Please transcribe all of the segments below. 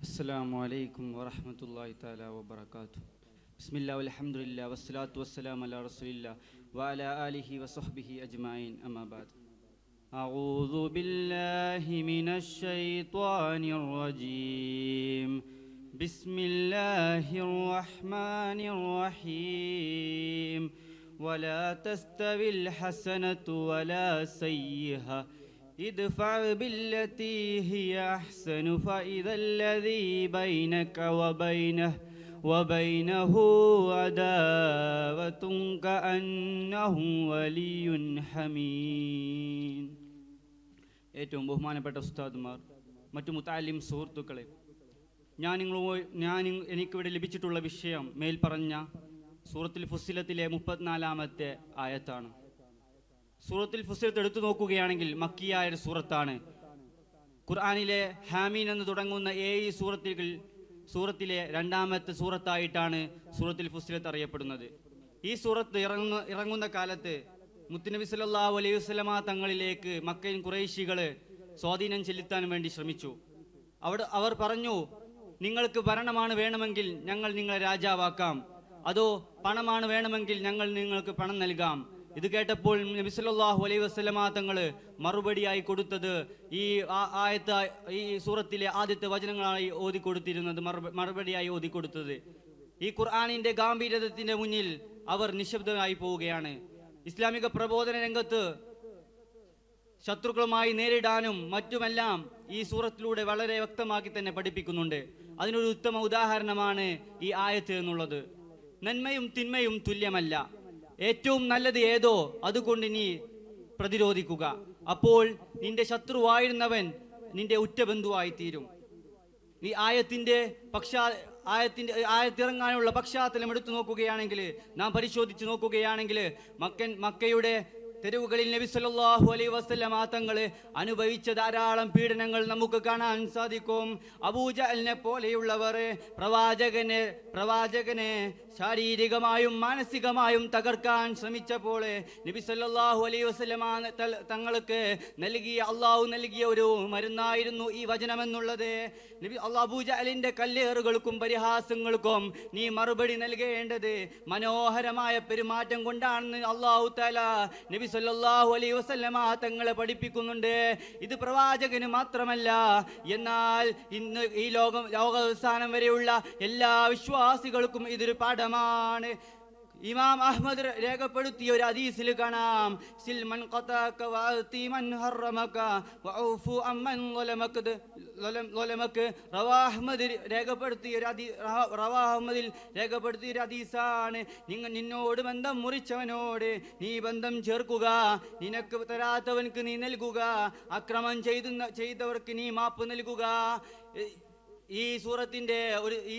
السلام عليكم ورحمة الله تعالى وبركاته. بسم الله والحمد لله والصلاة والسلام على رسول الله وعلى آله وصحبه أجمعين أما بعد. أعوذ بالله من الشيطان الرجيم. بسم الله الرحمن الرحيم. ولا تستوي الحسنة ولا سيئة ادفع بالتي هي أحسن فإذا الذي بينك وبينه عداوة كأنه ولي حميم. ഏറ്റവും ബഹുമാനപ്പെട്ട ഉസ്താദുമാർ, മറ്റു മുതഅല്ലിം സുഹൃത്തുക്കളെ, എനിക്കിവിടെ ലഭിച്ചിട്ടുള്ള വിഷയം മേൽപ്പറഞ്ഞ സൂറത്തുൽ ഫുസ്സിലത്തിലെ 34-ാമത്തെ ആയത്താണ്. സൂറത്തുൽ ഫുസ്സിലത്ത് എടുത്തു നോക്കുകയാണെങ്കിൽ മക്കിയായ ഒരു സൂറത്താണ്. ഖുർആനിലെ ഹാമീൻ എന്ന് തുടങ്ങുന്ന 7 സൂറത്തിലെ 2-ാമത്തെ സൂറത്തായിട്ടാണ് സൂറത്തുൽ ഫുസ്സിലത്ത് അറിയപ്പെടുന്നത്. ഈ സൂറത്ത് ഇറങ്ങുന്ന കാലത്ത് മുത്തുനബി സല്ലല്ലാഹു അലൈഹി വസല്ലമ തങ്ങളിലേക്ക് മക്കയിൻ ഖുറൈശികൾ സ്വാധീനം ചെലുത്താൻ വേണ്ടി ശ്രമിച്ചു. അവർ പറഞ്ഞു, നിങ്ങൾക്ക് ഭരണമാണ് വേണമെങ്കിൽ ഞങ്ങൾ നിങ്ങളെ രാജാവാക്കാം, അതോ പണമാണ് വേണമെങ്കിൽ ഞങ്ങൾ നിങ്ങൾക്ക് പണം നൽകാം. ഇത് കേട്ടപ്പോൾ നബി സല്ലല്ലാഹു അലൈഹി വസല്ലമ തങ്ങൾ മറുപടിയായി കൊടുത്തത് ഈ സൂറത്തിലെ ആദ്യത്തെ വചനങ്ങളായി മറുപടിയായി ഓതിക്കൊടുത്തത്. ഈ ഖുർആനിന്റെ ഗാംഭീര്യത്തിന്റെ മുന്നിൽ അവർ നിശബ്ദമായി പോവുകയാണ്. ഇസ്ലാമിക പ്രബോധന രംഗത്ത് ശത്രുക്കളുമായി നേരിടാനും മറ്റുമെല്ലാം ഈ സൂറത്തിലൂടെ വളരെ വ്യക്തമാക്കി തന്നെ പഠിപ്പിക്കുന്നുണ്ട്. അതിനൊരു ഉത്തമ ഉദാഹരണമാണ് ഈ ആയത്ത് എന്നുള്ളത്. നന്മയും തിന്മയും തുല്യമല്ല. ഏറ്റവും നല്ലത് ഏതോ അതുകൊണ്ട് നീ പ്രതിരോധിക്കുക. അപ്പോൾ നിന്റെ ശത്രുവായിരുന്നവൻ നിന്റെ ഉറ്റബന്ധുവായി തീരും. ഈ ആയത്തിറങ്ങാനുള്ള പശ്ചാത്തലം എടുത്തു നോക്കുകയാണെങ്കിൽ, നാം പരിശോധിച്ച് നോക്കുകയാണെങ്കിൽ, മക്കയുടെ തെരുവുകളിൽ നബി സല്ലല്ലാഹു അലൈഹി വസല്ലമ തങ്ങൾ അനുഭവിച്ച ധാരാളം പീഡനങ്ങൾ നമുക്ക് കാണാൻ സാധിക്കും. അബൂജഹലിനെ പോലെയുള്ളവർ പ്രവാചകനെ ശാരീരികമായും മാനസികമായും തകർക്കാൻ ശ്രമിച്ചപ്പോൾ നബി സല്ലല്ലാഹു അലൈഹി വസല്ലമ തങ്ങൾക്ക് അള്ളാഹു നൽകിയ ഒരു മരുന്നായിരുന്നു ഈ വചനമെന്നുള്ളത്. അബൂജഹലിന്റെ കല്ലേറുകൾക്കും പരിഹാസങ്ങൾക്കും നീ മറുപടി നൽകേണ്ടത് മനോഹരമായ പെരുമാറ്റം കൊണ്ടാണെന്ന് അള്ളാഹു തആല നബി സല്ലല്ലാഹു അലൈഹി വസല്ലമ തങ്ങളെ പഠിപ്പിക്കുന്നുണ്ട്. ഇത് പ്രവാചകന് മാത്രമല്ല, എന്നാൽ ഇന്ന് ഈ ലോകാവസാനം വരെയുള്ള എല്ലാ വിശ്വാസികൾക്കും ഇതൊരു പാഠമാണ്. ഇമാം അഹ്മദ് രേഖപ്പെടുത്തിയ ഒരു ഹദീസിൽ കാണാം, സിൽമൻ ഖതാക വഅതി മൻ ഹറമക വഉഫു അമ്മൻ ലലമക. റവാഹ്മദിൽ രേഖപ്പെടുത്തിയ ഒരു ഹദീസാണ്. നിന്നോട് ബന്ധം മുറിച്ചവനോട് നീ ബന്ധം ചേർക്കുക, നിനക്ക് തരാത്തവൻക്ക് നീ നൽകുക, അക്രമം ചെയ്തവർക്ക് നീ മാപ്പ് നൽകുക. ഈ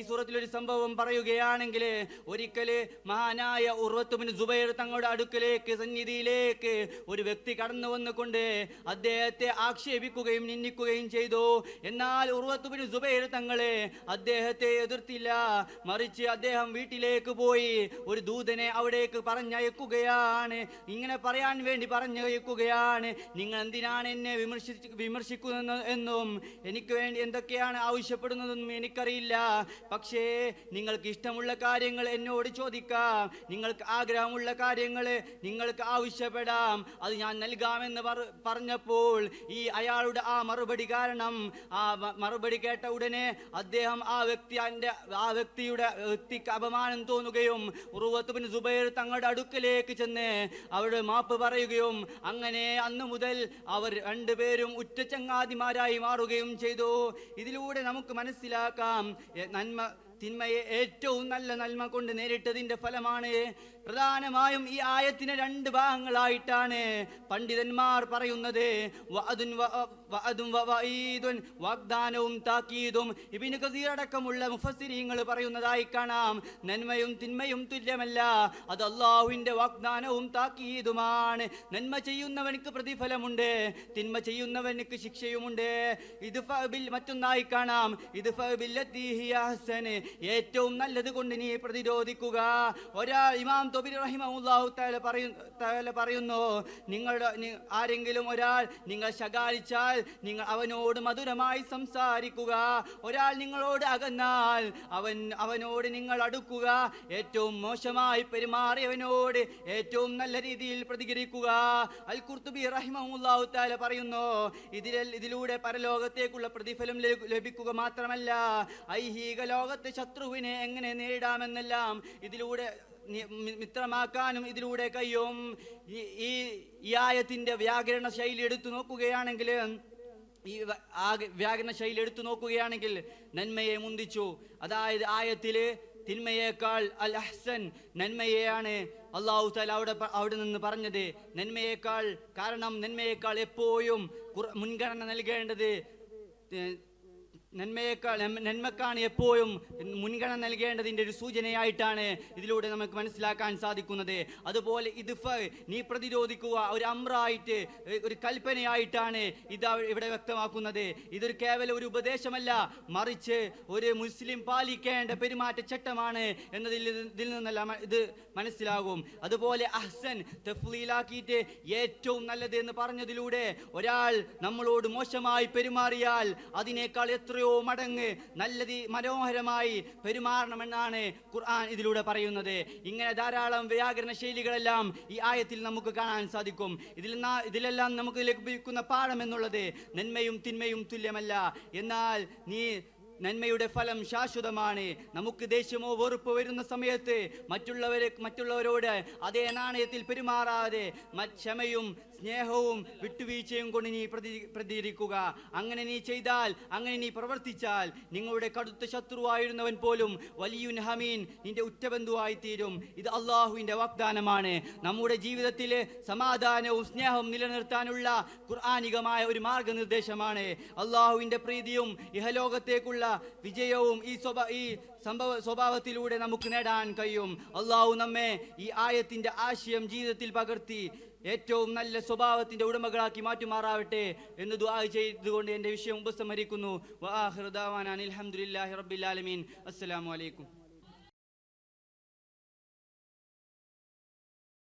സൂറത്തിലൊരു സംഭവം പറയുകയാണെങ്കിൽ, ഒരിക്കല് മഹാനായ ഉർവത്ത് ബിൻ സുബൈർ തങ്ങളുടെ അടുക്കലേക്ക് സന്നിധിയിലേക്ക് ഒരു വ്യക്തി കടന്നു വന്നുകൊണ്ട് അദ്ദേഹത്തെ ആക്ഷേപിക്കുകയും നിന്ദിക്കുകയും ചെയ്തു. എന്നാൽ ഉർവത്ത് ബിൻ സുബൈർ തങ്ങളെ അദ്ദേഹത്തെ എതിർത്തില്ല. മറിച്ച് അദ്ദേഹം വീട്ടിലേക്ക് പോയി ഒരു ദൂതനെ അവിടേക്ക് പറഞ്ഞയക്കുകയാണ്. ഇങ്ങനെ പറയാൻ വേണ്ടി പറഞ്ഞയക്കുകയാണ്, നിങ്ങൾ എന്തിനാണ് എന്നെ വിമർശിക്കുന്നത് എന്നും എനിക്ക് വേണ്ടി എന്തൊക്കെയാണ് ആവശ്യപ്പെടുന്നത് എനിക്കറിയില്ല. പക്ഷേ നിങ്ങൾക്ക് ഇഷ്ടമുള്ള കാര്യങ്ങൾ എന്നോട് ചോദിക്കാം, നിങ്ങൾക്ക് ആഗ്രഹമുള്ള കാര്യങ്ങൾ നിങ്ങൾക്ക് ആവശ്യപ്പെടാം, അത് ഞാൻ നൽകാമെന്ന് പറഞ്ഞപ്പോൾ അയാളുടെ മറുപടി കാരണം മറുപടി കേട്ട ഉടനെ അദ്ദേഹം വ്യക്തിക്ക് അപമാനം തോന്നുകയും ഉർവത്ത് ബിൻ സുബൈർ തങ്ങളുടെ അടുക്കലേക്ക് ചെന്ന് അവിടെ മാപ്പ് പറയുകയും അങ്ങനെ അന്നു മുതൽ അവർ രണ്ടുപേരും ഉറ്റ ചങ്ങാതിമാരായി മാറുകയും ചെയ്തു. ഇതിലൂടെ നമുക്ക് മനസ്സിലാക്കാം, തിന്മയെ ഏറ്റവും നല്ല നന്മ കൊണ്ട് നേരിട്ടതിന്റെ ഫലമാണ്. പ്രധാനമായും ഈ ആയത്തിനെ 2 ഭാഗങ്ങളായിട്ടാണ് പണ്ഡിതന്മാർ പറയുന്നത്. വാഗ്ദാനവും താക്കീതും. ഇബ്നു കസീർ അടക്കമുള്ള മുഫസ്സിരീങ്ങൾ പറയുന്നതായി കാണാം, നന്മയും തിന്മയും തുല്യമല്ല, അത് അല്ലാഹുവിന്റെ വാഗ്ദാനവും താക്കീതുമാണ്. നന്മ ചെയ്യുന്നവനക്ക് പ്രതിഫലമുണ്ട്, തിന്മ ചെയ്യുന്നവനക്ക് ശിക്ഷയുമുണ്ട്. മറ്റൊന്നായി കാണാം, ഏറ്റവും നല്ലത് കൊണ്ട് നീ പ്രതിരോധിക്കുക. ഒരാൾ ഇമാം തൊബരി റഹിമഹുല്ലാഹു തആല പറയുന്നു, ആരെങ്കിലും ഒരാൾ നിങ്ങൾ ശകാരിച്ചാൽ നിങ്ങൾ അവനോട് മധുരമായി സംസാരിക്കുക. ഒരാൾ നിങ്ങളോട് അകന്നാൽ അവനോട് നിങ്ങൾ അടുക്കുക. ഏറ്റവും മോശമായി പെരുമാറിയവനോട് ഏറ്റവും നല്ല രീതിയിൽ പ്രതികരിക്കുക. അൽ ഖുർത്തുബി റഹിമഹുല്ലാഹു തആല പറയുന്നു, ഇതിലൂടെ പരലോകത്തേക്കുള്ള പ്രതിഫലം ലഭിക്കുക മാത്രമല്ല, ഐഹിക ലോകത്തെ ശത്രുവിനെ എങ്ങനെ നേരിടാമെന്നെല്ലാം ഇതിലൂടെ മിത്രമാക്കാനും ഇതിലൂടെ കഴിയും. ഈ ആയത്തിന്റെ വ്യാകരണ ശൈലി എടുത്തു നോക്കുകയാണെങ്കിൽ നന്മയെ മുന്തിച്ചു. അതായത് ആയത്തില് തിന്മയേക്കാൾ അൽ അഹ്സൻ, നന്മയെയാണ് അല്ലാഹു തആല അവിടെ നിന്ന് പറഞ്ഞത്. നന്മയേക്കാൾ എപ്പോഴും മുൻഗണന നൽകേണ്ടത്, നന്മക്കാണ് എപ്പോഴും മുൻഗണന നൽകേണ്ടതിൻ്റെ ഒരു സൂചനയായിട്ടാണ് ഇതിലൂടെ നമുക്ക് മനസ്സിലാക്കാൻ സാധിക്കുന്നത്. അതുപോലെ നീ പ്രതിരോധിക്കുക ഒരു അമ്രായിട്ട്, ഒരു കൽപ്പനയായിട്ടാണ് ഇത് ഇവിടെ വ്യക്തമാക്കുന്നത്. ഇതൊരു കേവലം ഒരു ഉപദേശമല്ല, മറിച്ച് ഒരു മുസ്ലിം പാലിക്കേണ്ട പെരുമാറ്റച്ചട്ടമാണ് എന്നതിൽ നിന്നെല്ലാം ഇത് മനസ്സിലാകും. അതുപോലെ അഹ്സൻ തഫ്ലീലാക്കിയിട്ട് ഏറ്റവും നല്ലത് എന്ന് പറഞ്ഞതിലൂടെ ഒരാൾ നമ്മളോട് മോശമായി പെരുമാറിയാൽ അതിനേക്കാൾ എത്രയോ മടങ്ങ് നല്ലത് മനോഹരമായി പെരുമാറണമെന്നാണ് ഖുർആൻ ഇതിലൂടെ പറയുന്നത്. ഇങ്ങനെ ധാരാളം വ്യാകരണ ശൈലികളെല്ലാം ഈ ആയത്തിൽ നമുക്ക് കാണാൻ സാധിക്കും. ഇതിലെല്ലാം നമുക്ക് ലഭിക്കുന്ന പാഠം എന്നുള്ളത് നന്മയും തിന്മയും തുല്യമല്ല, എന്നാൽ നന്മയുടെ ഫലം ശാശ്വതമാണ്. നമുക്ക് ദേഷ്യമോ വെറുപ്പോ വരുന്ന സമയത്ത് മറ്റുള്ളവരോട് അതേ നാണയത്തിൽ പെരുമാറാതെ ക്ഷമയും സ്നേഹവും വിട്ടുവീഴ്ചയും കൊണ്ട് നീ പ്രതികരിക്കുക. അങ്ങനെ നീ പ്രവർത്തിച്ചാൽ നിങ്ങളുടെ കടുത്ത ശത്രുവായിരുന്നവൻ പോലും വലിയുൻ ഹമീൻ, നിന്റെ ഉറ്റബന്ധുവായി തീരും. ഇത് അള്ളാഹുവിന്റെ വാഗ്ദാനമാണ്. നമ്മുടെ ജീവിതത്തിൽ സമാധാനവും സ്നേഹവും നിലനിർത്താനുള്ള ഖുർആനികമായ ഒരു മാർഗനിർദ്ദേശമാണ്. അള്ളാഹുവിന്റെ പ്രീതിയും ഇഹലോകത്തേക്കുള്ള വിജയവും ഈ സ്വഭാവത്തിലൂടെ നമുക്ക് നേടാൻ കഴിയും. അള്ളാഹു നമ്മെ ഈ ആയത്തിന്റെ ആശയം ജീവിതത്തിൽ പകർത്തി ഏറ്റവും നല്ല സ്വഭാവത്തിന്റെ ഉടമകളാക്കി മാറ്റുമാറാവട്ടെ എന്ന് ദുആ ചെയ്തുകൊണ്ട് എന്റെ വിഷയം ഉപസംഹരിക്കുന്നു. വആഖിറു ദഅവാനാ അൽഹംദുലില്ലാഹി റബ്ബിൽ ആലമീൻ. അസ്സലാമു അലൈക്കും.